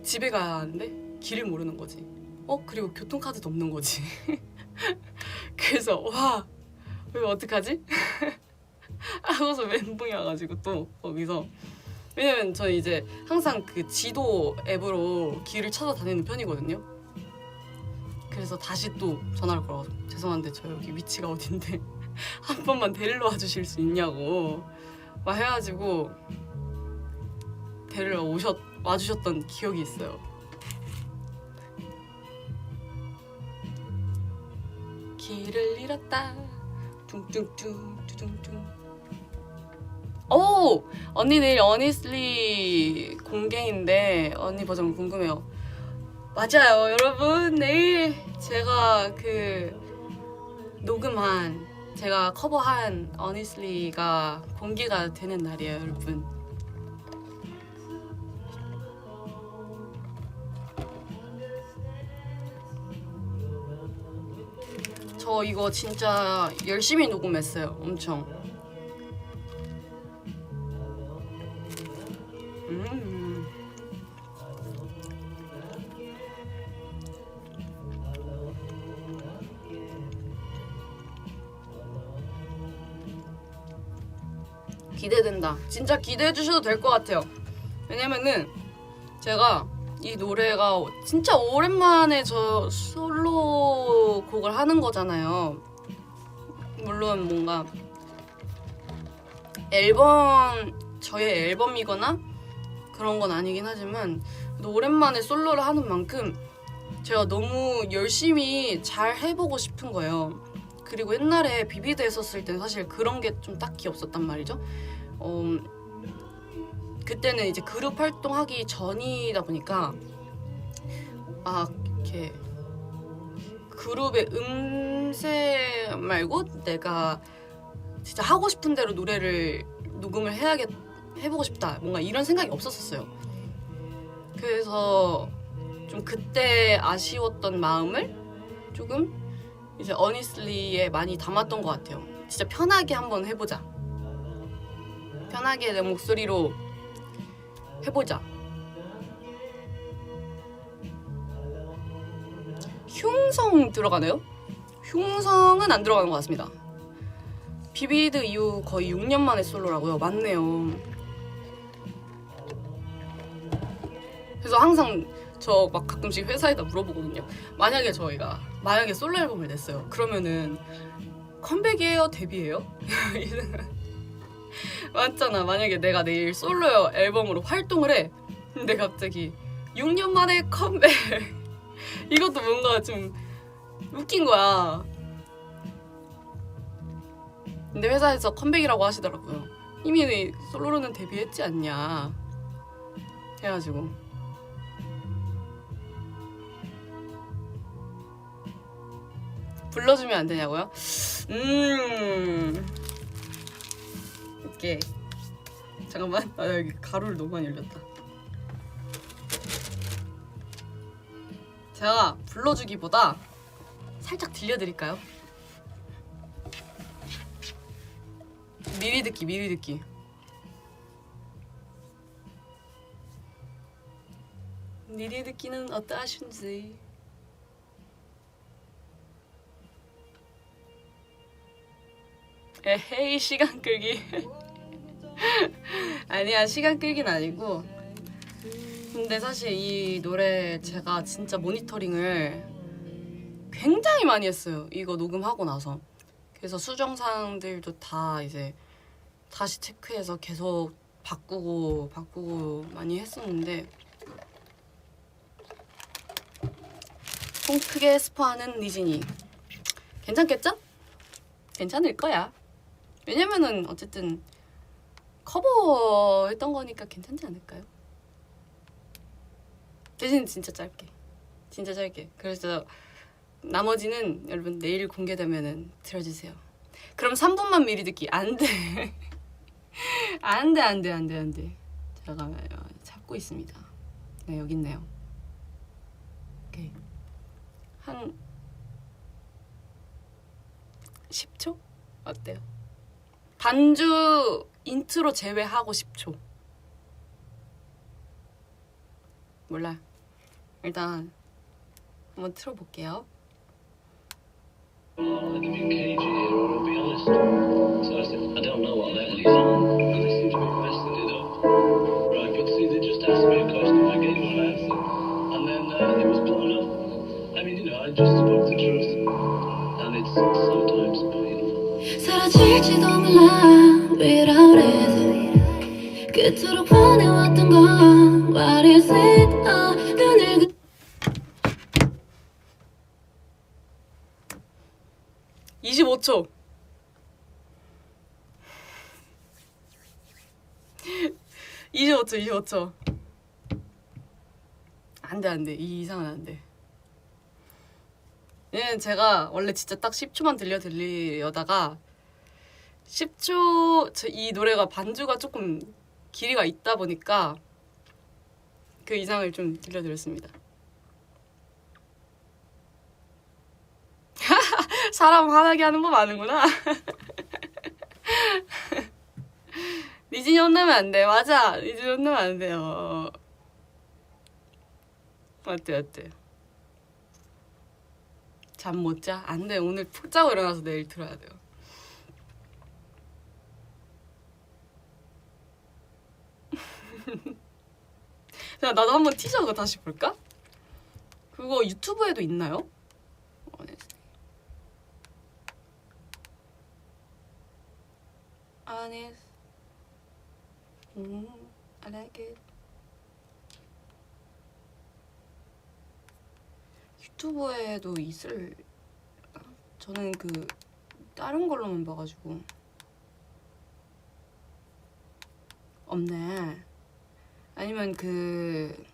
집에 가야 하는데 길을 모르는 거지. 그리고 교통카드도 없는 거지. 그래서 와 이거 어떡하지? 하고서 멘붕이 와가지고 또 거기서, 왜냐면 저는 이제 항상 그 지도 앱으로 길을 찾아다니는 편이거든요. 그래서 다시 또 전화를 걸어서 죄송한데 저 여기 위치가 어딘데 한 번만 데리러 와주실 수 있냐고 막 해가지고 데리러 와주셨던 기억이 있어요. 길을 잃었다 뚱뚱뚱 뚱뚱뚱. 오! 언니 내일 어니슬리 공개인데 언니 버전 궁금해요. 맞아요 여러분, 내일 제가 녹음한, 제가 커버한 어니슬리가 공개가 되는 날이에요 여러분. 저 이거 진짜 열심히 녹음했어요. 엄청. 기대된다. 진짜 기대해 주셔도 될 것 같아요. 왜냐면은 제가 이 노래가 진짜 오랜만에 저 솔로 곡을 하는 거잖아요. 물론 뭔가 저의 앨범이거나 그런 건 아니긴 하지만 오랜만에 솔로를 하는 만큼 제가 너무 열심히 잘 해보고 싶은 거예요. 그리고 옛날에 비비드 했었을 땐 사실 그런 게 좀 딱히 없었단 말이죠. 그때는 이제 그룹 활동하기 전이다 보니까 이렇게 그룹의 음색 말고 내가 진짜 하고 싶은 대로 노래를 녹음을 해보고 싶다, 뭔가 이런 생각이 없었어요. 그래서 좀 그때 아쉬웠던 마음을 조금 이제 어니슬리에 많이 담았던 것 같아요. 진짜 편하게 한번 해보자, 편하게 내 목소리로 해보자. 흉성 들어가나요? 흉성은 안 들어가는 것 같습니다. 비비드 이후 거의 6년 만에 솔로라고요? 맞네요. 그래서 항상 저 막 가끔씩 회사에다 물어보거든요. 만약에 저희가 솔로 앨범을 냈어요. 그러면은 컴백이에요? 데뷔예요? 맞잖아. 만약에 내가 내일 솔로 앨범으로 활동을 해. 근데 갑자기 6년 만에 컴백. 이것도 뭔가 좀 웃긴 거야. 근데 회사에서 컴백이라고 하시더라고요. 이미 솔로로는 데뷔했지 않냐 해가지고. 불러주면 안 되냐고요? 이렇게 잠깐만. 아 여기 가루를 너무 많이 올렸다. 제가 불러주기보다 살짝 들려드릴까요? 미리 듣기 미리 듣기. 미리 듣기는 어떠하신지. 에헤이 시간 끌기. 아니야 시간 끌긴 아니고, 근데 사실 이 노래 제가 진짜 모니터링을 굉장히 많이 했어요. 이거 녹음하고 나서. 그래서 수정사항들도 다 이제 다시 체크해서 계속 바꾸고 많이 했었는데, 통 크게 스포하는 니진이 괜찮겠죠? 괜찮을 거야. 왜냐면은 어쨌든 커버했던 거니까 괜찮지 않을까요? 대신 진짜 짧게. 그래서 나머지는 여러분 내일 공개되면은 들어주세요. 그럼 3분만 미리 듣기. 안돼. 안돼. 제가 찾고 있습니다. 네, 여기 있네요. 오케이. 한 10초? 어때요? 반주 인트로 제외하고 10초. 몰라. 일단 한번 틀어볼게요. 사라질지도 몰라 without it. 그토록 원해왔던 건 what is it? 눈을 25초. 25초. 안돼. 이 이상은 안돼. 얘는 제가 원래 진짜 딱 10초만 들려드리려다가 10초, 이 노래가 반주가 조금 길이가 있다 보니까 그 이상을 좀 들려드렸습니다. 사람 화나게 하는 법 아는구나. 니진이 혼나면 안 돼. 맞아. 니진이 혼나면 안 돼요. 어때? 잠 못 자? 안 돼. 오늘 푹 자고 일어나서 내일 들어야 돼요. 자, 나도 한번 티저 그거 다시 볼까? 그거 유튜브에도 있나요? Honest. I like it. 유튜브에도 있을. 저는 그 다른 걸로만 봐가지고. 없네. 아니면 그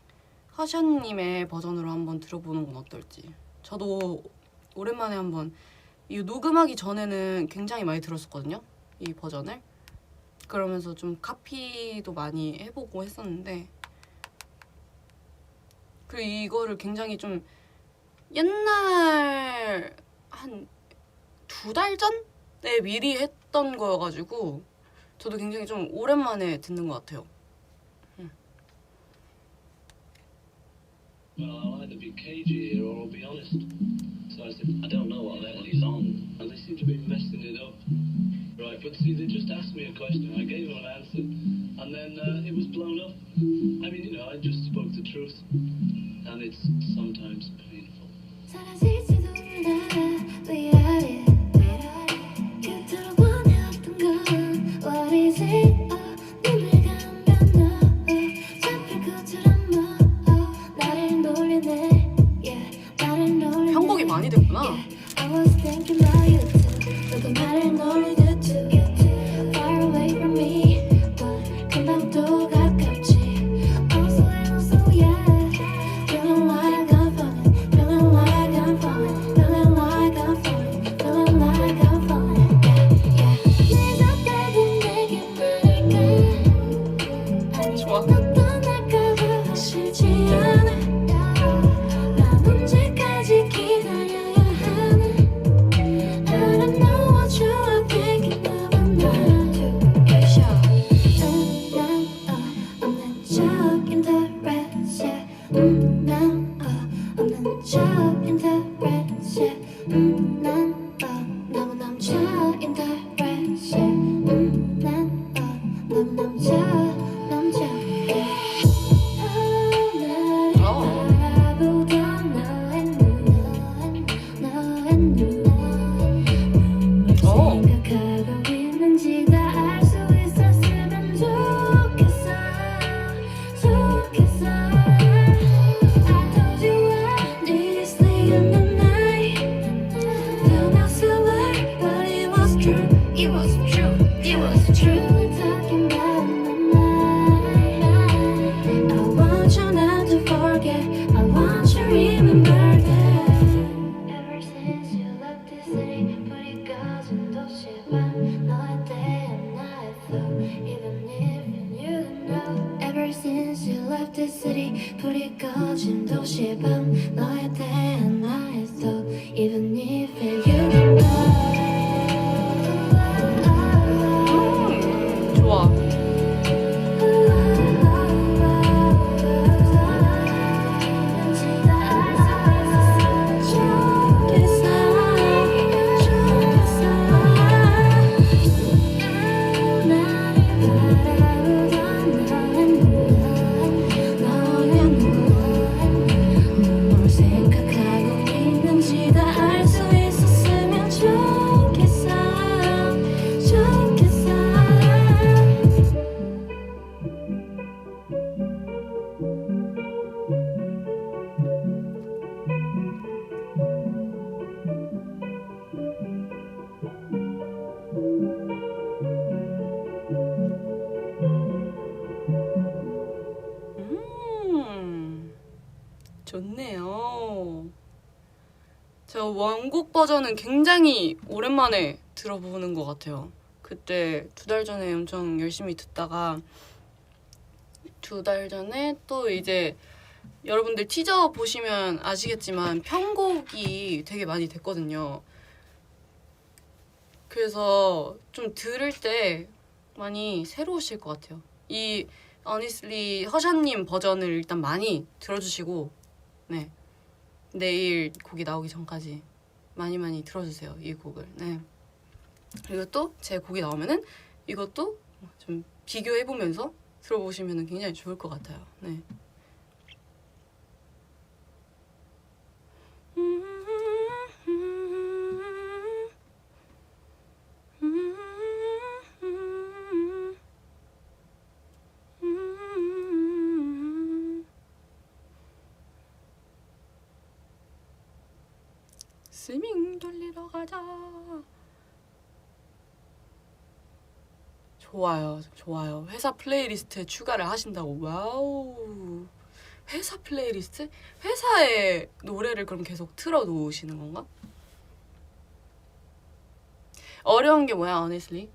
허션님의 버전으로 한번 들어보는 건 어떨지. 저도 오랜만에 한번 이 녹음하기 전에는 굉장히 많이 들었었거든요, 이 버전을. 그러면서 좀 카피도 많이 해보고 했었는데, 그리고 이거를 굉장히 좀 옛날 한 2달 전에 미리 했던 거여가지고 저도 굉장히 좀 오랜만에 듣는 것 같아요. Well, I'll either be cagey or I'll be honest. So I said, I don't know what level he's on. And they seem to be messing it up. Right, but see, they just asked me a question. I gave them an answer. And then it was blown up. I mean, you know, I just spoke the truth. And it's sometimes painful. 사라질지도 몰라 without it. 그토록 원해왔던 건 what is it? 눈을 감면 너 잡힐 것처럼 너 나를 놀리네. 나를 놀리네. 편곡이 많이 됐구나. I was thinking about you too. 너도 나를 놀리듯 too. Far away from me, but 금방도 가깝지. Also and also yeah. Feeling like I'm falling, feeling like I'm falling, feeling like I'm falling, feeling electricity 불이 꺼진 도시의 밤 너에 대한 나의 thought even if you don't know 좋아. 좋네요. 저 원곡 버전은 굉장히 오랜만에 들어보는 것 같아요. 그때 2달 전에 엄청 열심히 듣다가 2달 전에 또 이제 여러분들 티저 보시면 아시겠지만 편곡이 되게 많이 됐거든요. 그래서 좀 들을 때 많이 새로우실 것 같아요. 이 Honestly 허샤님 버전을 일단 많이 들어주시고 네 내일 곡이 나오기 전까지 많이 들어주세요. 이 곡을. 네. 그리고 또 제 곡이 나오면은 이것도 좀 비교해보면서 들어보시면 굉장히 좋을 것 같아요. 네. 스밍 돌리러 가자. 좋아요, 좋아요. 회사 플레이리스트에 추가를 하신다고. 와우. 회사 플레이리스트? 회사에 노래를 그럼 계속 틀어 놓으시는 건가? 어려운 게 뭐야, honestly?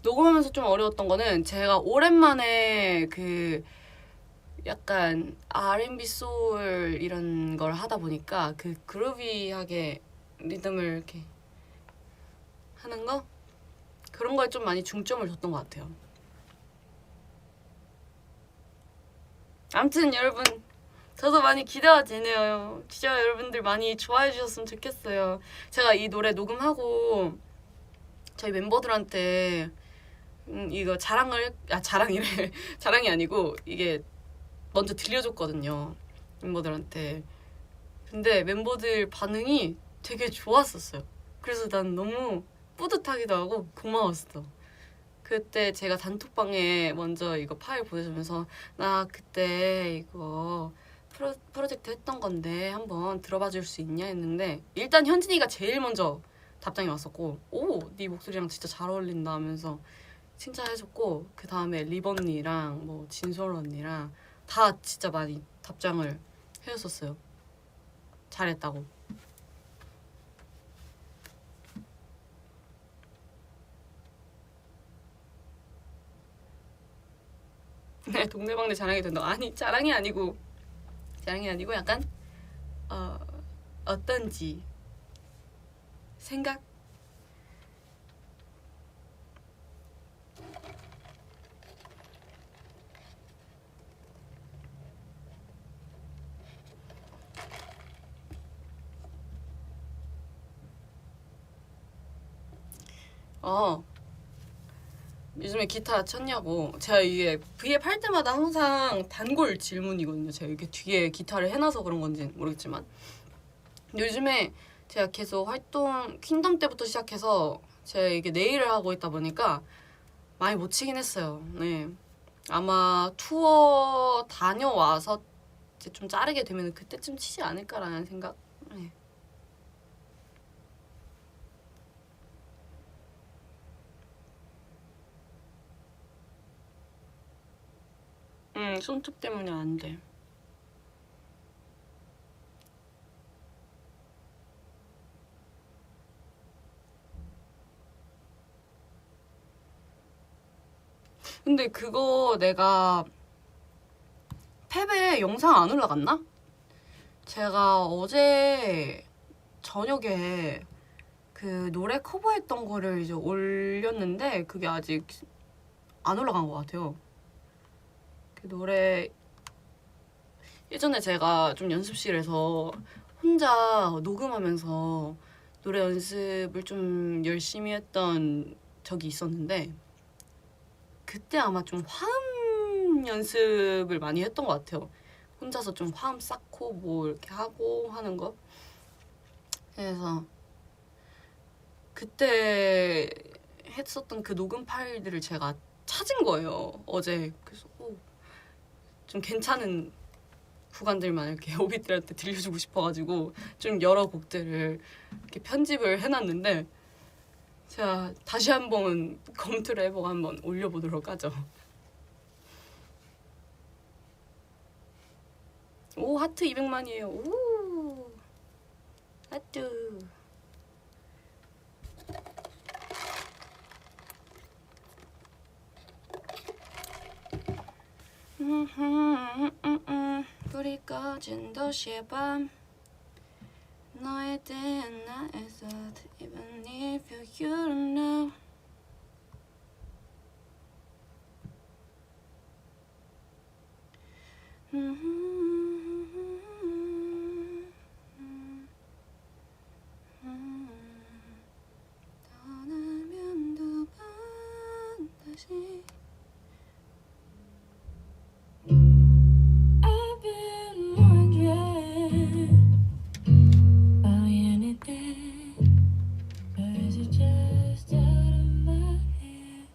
녹음하면서 좀 어려웠던 거는 제가 오랜만에 그 약간 R&B 소울 이런 걸 하다 보니까 그 그루비하게 리듬을 이렇게 하는 거? 그런 거에 좀 많이 중점을 뒀던 것 같아요. 아무튼 여러분 저도 많이 기대가 되네요. 진짜 여러분들 많이 좋아해 주셨으면 좋겠어요. 제가 이 노래 녹음하고 저희 멤버들한테 이거 자랑이래. 자랑이 아니고 이게 먼저 들려줬거든요. 멤버들한테. 근데 멤버들 반응이 되게 좋았었어요. 그래서 난 너무 뿌듯하기도 하고 고마웠어. 그때 제가 단톡방에 먼저 이거 파일 보내주면서 나 그때 이거 프로젝트 했던 건데 한번 들어봐 줄 수 있냐 했는데 일단 현진이가 제일 먼저 답장이 왔었고 오, 네 목소리랑 진짜 잘 어울린다 하면서 칭찬해줬고 그 다음에 립 언니랑 뭐 진솔 언니랑 다 진짜 많이 답장을 해줬었어요. 잘했다고. 네, 동네방네 자랑이 된다. 아니 자랑이 아니고 약간 어떤지 생각. 요즘에 기타 쳤냐고. 제가 이게 V앱 할 때마다 항상 단골 질문이거든요. 제가 이렇게 뒤에 기타를 해놔서 그런 건지는 모르겠지만 요즘에 제가 계속 활동 킹덤 때부터 시작해서 제가 이게 네일을 하고 있다 보니까 많이 못 치긴 했어요. 네, 아마 투어 다녀와서 이제 좀 자르게 되면 그때쯤 치지 않을까라는 생각. 네. 손톱 때문에 안 돼. 근데 그거 내가 팹에 영상 안 올라갔나? 제가 어제 저녁에 그 노래 커버했던 거를 이제 올렸는데 그게 아직 안 올라간 것 같아요. 그 노래 예전에 제가 좀 연습실에서 혼자 녹음하면서 노래 연습을 좀 열심히 했던 적이 있었는데 그때 아마 좀 화음 연습을 많이 했던 것 같아요. 혼자서 좀 화음 쌓고 뭐 이렇게 하고 하는 거. 그래서 그때 했었던 그 녹음 파일들을 제가 찾은 거예요. 어제. 그래서 좀 괜찮은 구간들만 이렇게 오비들한테 들려주고 싶어가지고 좀 여러 곡들을 이렇게 편집을 해놨는데 제가 다시 한번 검토를 해보고 한번 올려보도록 하죠. 오, 하트 200만이에요. 오, 하트. 불이 꺼진 도시의 밤 너에 대한 나의 thought Even if you don't know 떠나면 두 번 다시 I've been wondering, are you anything, or is it just out of my head?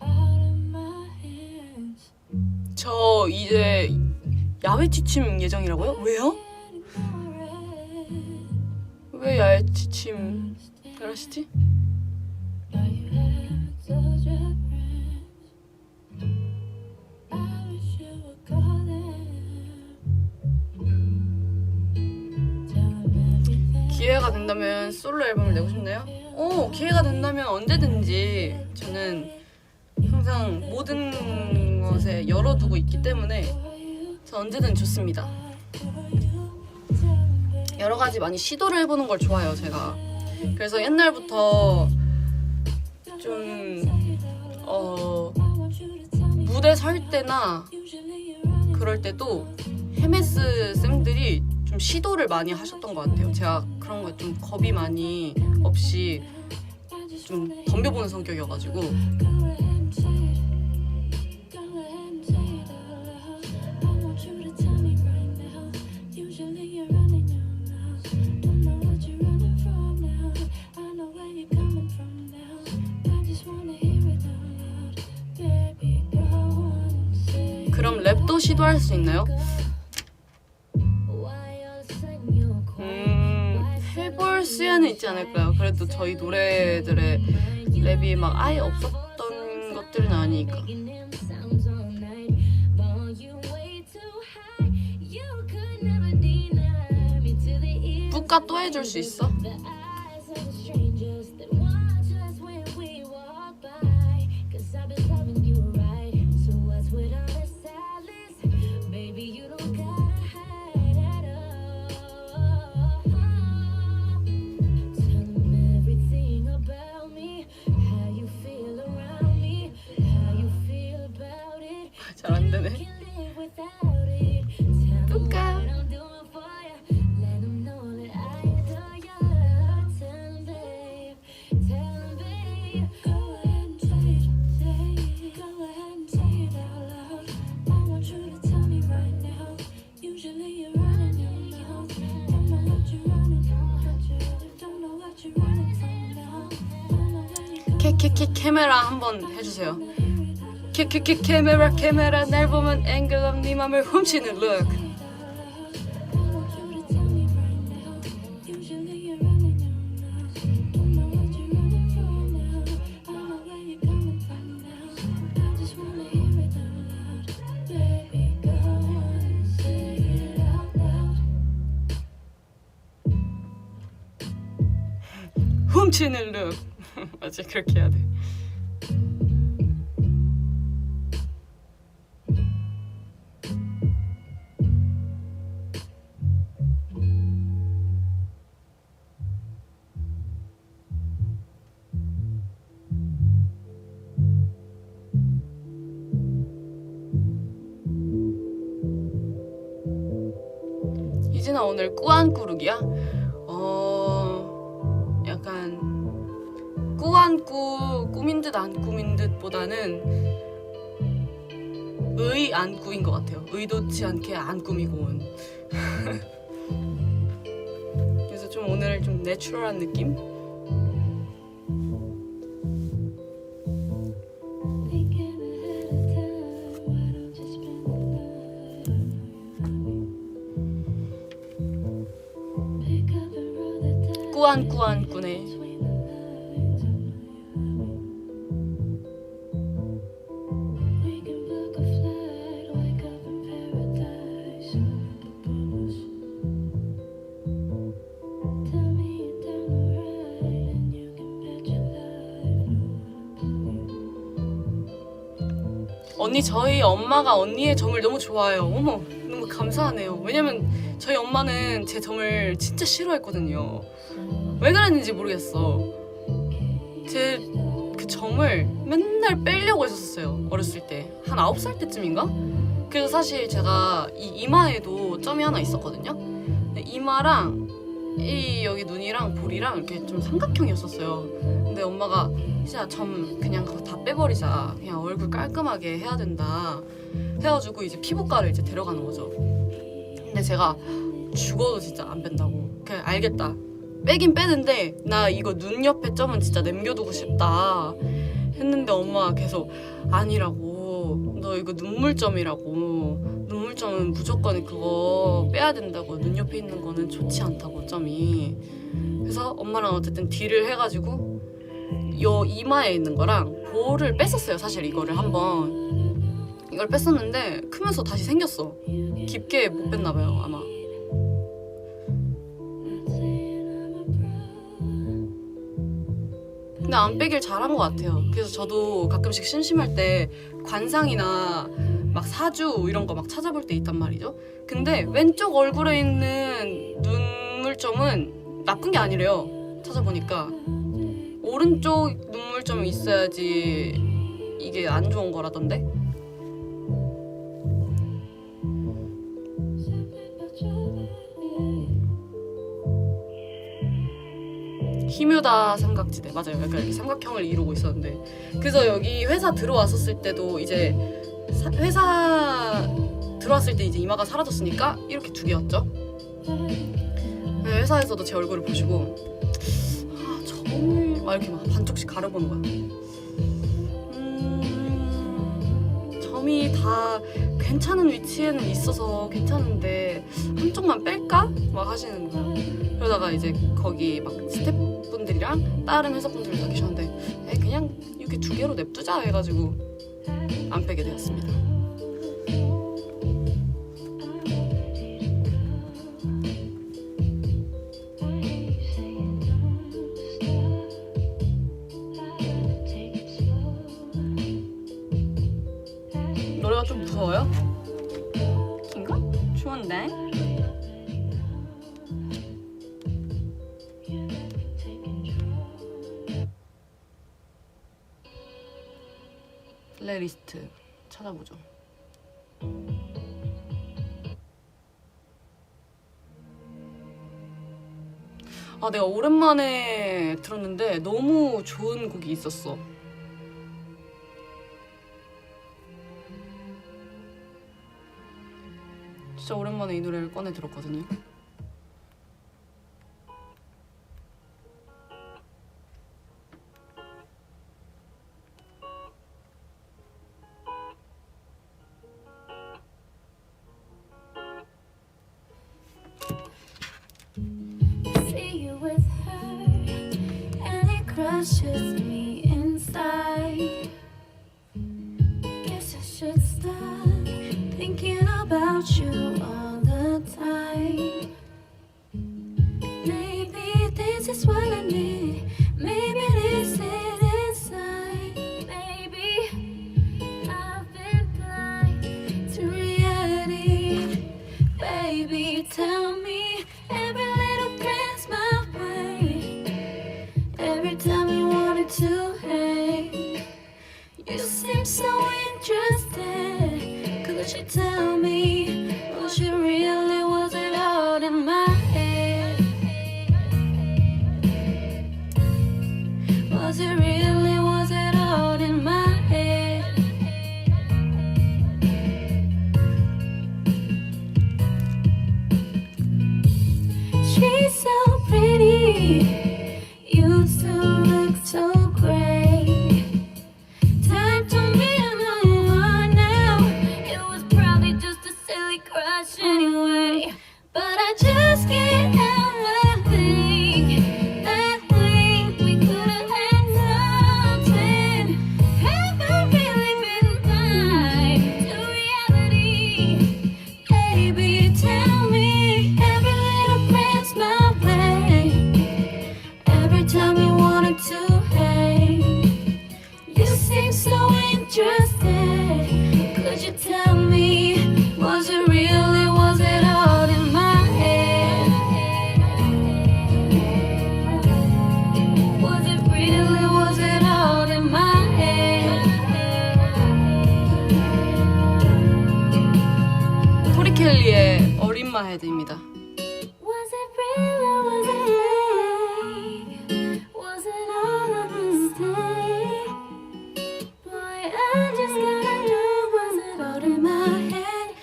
Out of my hands. 저 이제 야외 취침 예정이라고요? 왜요? 왜 야외 취침 그러시지? Are you having such a friend? I wish you would call them. Tell them everything. 기회가 된다면 솔로 앨범을 내고 싶나요? 오, 기회가 된다면 언제든지 저는 항상 모든 것에 열어두고 있기 때문에 저 언제든 좋습니다. 여러 가지 많이 시도를 해보는 걸 좋아해요, 제가. 그래서 옛날부터 좀 무대 설 때나 그럴 때도 헤메스 쌤들이 좀 시도를 많이 하셨던 것 같아요. 제가 그런 거에 좀 겁이 많이 없이 좀 덤벼보는 성격이어가지고 그럼 랩도 시도할 수 있나요? 해볼 수야는 있지 않을까요? 그래도 저희 노래들의 랩이 막 아예 없었던 것들은 아니니까. 뿌까 또 해줄 수 있어? 잘 안 되네. 뿌까. 카메라 한번 해주세요. 카메라 날 보면 앵글 네 맘을 훔치는 look. 훔치는 look. 맞아, 그렇게 해야 돼. 혹시나 오늘 꾸안꾸룩이야? 약간 꾸안꾸 꾸민 듯 안 꾸민 듯보다는 안 꾸인 것 같아요. 의도치 않게 안 꾸미고 온. 그래서 좀 오늘 좀 내추럴한 느낌? Thinking ahead of time, why don't you spend the night? Pick up and roll the dice 꾸안꾸네. between the lines. We can book a flight, wake up in paradise. Tell me you're down the ride, and you can bet your life. 언니 저희 엄마가 언니의 점을 너무 좋아해요. 어머 너무 감사하네요. 왜냐면 저희 엄마는 제 점을 진짜 싫어했거든요. 왜 그랬는지 모르겠어. 제 그 점을 맨날 빼려고 했었어요. 어렸을 때. 한 9살 때쯤인가? 그래서 사실 제가 이 이마에도 점이 하나 있었거든요. 근데 이마랑 이 여기 눈이랑 볼이랑 이렇게 좀 삼각형이었었어요. 근데 엄마가 진짜 점 그냥 그거 다 빼버리자. 그냥 얼굴 깔끔하게 해야 된다. 해가지고 이제 피부과를 이제 데려가는 거죠. 근데 제가 죽어도 진짜 안 뺀다고. 그냥 알겠다. 빼긴 빼는데 나 이거 눈 옆에 점은 진짜 남겨두고 싶다 했는데 엄마가 계속 아니라고. 너 이거 눈물점이라고. 눈물점은 무조건 그거 빼야 된다고. 눈 옆에 있는 거는 좋지 않다고 점이. 그래서 엄마랑 어쨌든 딜을 해가지고 요 이마에 있는 거랑 볼을 뺐었어요. 사실 이거를 한번 이걸 뺐었는데 크면서 다시 생겼어. 깊게 못 뺐나 봐요 아마. 근데 안 빼길 잘한 것 같아요. 그래서 저도 가끔씩 심심할 때 관상이나 막 사주 이런 거 막 찾아볼 때 있단 말이죠. 근데 왼쪽 얼굴에 있는 눈물점은 나쁜 게 아니래요. 찾아보니까 오른쪽 눈물점이 있어야지 이게 안 좋은 거라던데. 히뮤다 삼각지대 맞아요. 약간 이렇게 삼각형을 이루고 있었는데 그래서 여기 회사 들어왔었을 때도 이제 회사 들어왔을 때 이제 이마가 사라졌으니까 이렇게 두 개였죠. 회사에서도 제 얼굴을 보시고 점을 막 이렇게 막 반쪽씩 가려보는 거야. 점이 다 괜찮은 위치에는 있어서 괜찮은데 한쪽만 뺄까? 막 하시는 거야. 그러다가 이제 거기 막 스태프분들이랑 다른 회사분들 다 계셨는데 그냥 이렇게 두 개로 냅두자 해가지고 안 빼게 되었습니다. 노래가 좀 무서워요? 인가? 추운데? 플레이리스트 찾아보죠. 내가 오랜만에 들었는데 너무 좋은 곡이 있었어. 진짜 오랜만에 이 노래를 꺼내 들었거든요. See you with her, and it crushes me inside. Guess I should stop thinking about you all the time. Maybe this is what I need. Maybe this is inside. Maybe I've been blind to reality. Baby, tell me every little glance my way. Every time you wanted to hang, you seem so interested. Could you tell me, was you really, was it all in my it really, was it all in my head? She's so pretty, you two look so great. Time to me and move on now. It was probably just a silly crush anyway, but I just can't help but think that we could have had something. Have I really been blind to reality? Baby, tell me, every little glance my way, every time you wanted to hang, you seem so interested. Could you tell me, was it really, was it all in my head? Was it really, was it all in my head? 토리 켈리의 어린 마헤드입니다. Was it real or was it fake? Was it all a mistake? Boy, I just gotta know, was it all in my head?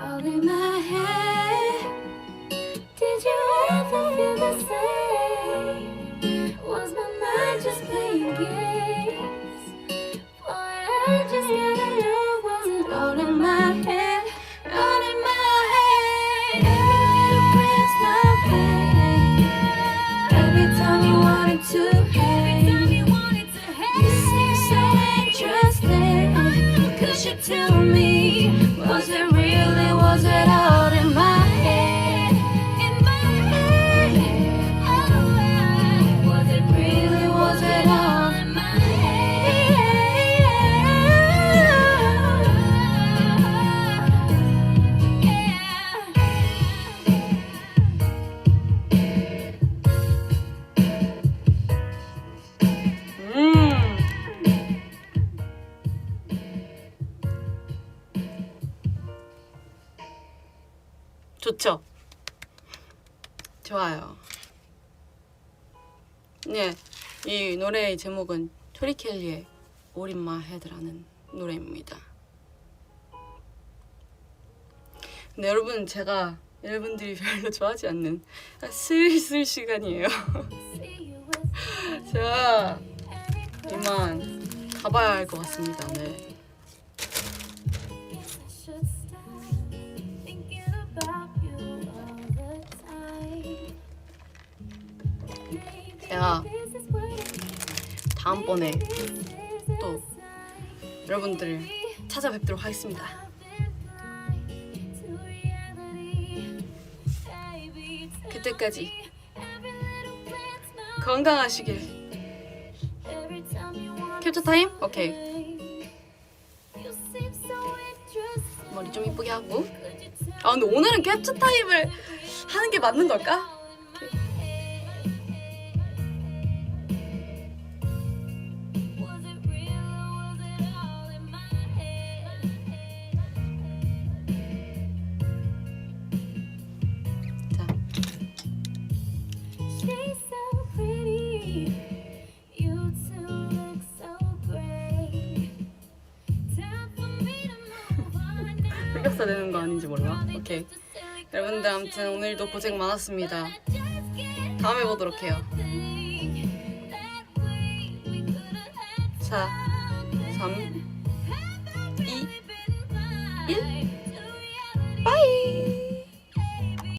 All in my head? Did you ever feel the same? Was my mind just playing games? Boy, I just gotta know, was it all in my head? All in my head. Every little glance my way, every time you wanted to hang, you seem so interested. Could you tell me, was it really, was it all in my head? In my head. Oh, was it really, was it all in my 좋죠? 좋아요. 네, 이 노래의 제목은 토리 켈리의 All in My Head라는 노래입니다. 근데 여러분, 제가 여러분들이 별로 좋아하지 않는 슬슬 시간이에요. 제가 이만 가봐야 할 것 같습니다. 네. 제가 다음번에 또 여러분들을 찾아뵙도록 하겠습니다. 그때까지 건강하시길. 캡처 타임? 오케이. 머리 좀 이쁘게 하고. 아 근데 오늘은 캡처 타임을 하는 게 맞는 걸까? 자. She's so pretty, you two look so great. Time for me to move on now. 흑역사 되는 거 아닌지 몰라. 오케이. 여러분들 아무튼 오늘도 고생 많았습니다. 다음에 보도록 해요. 자, 3, 2, 1.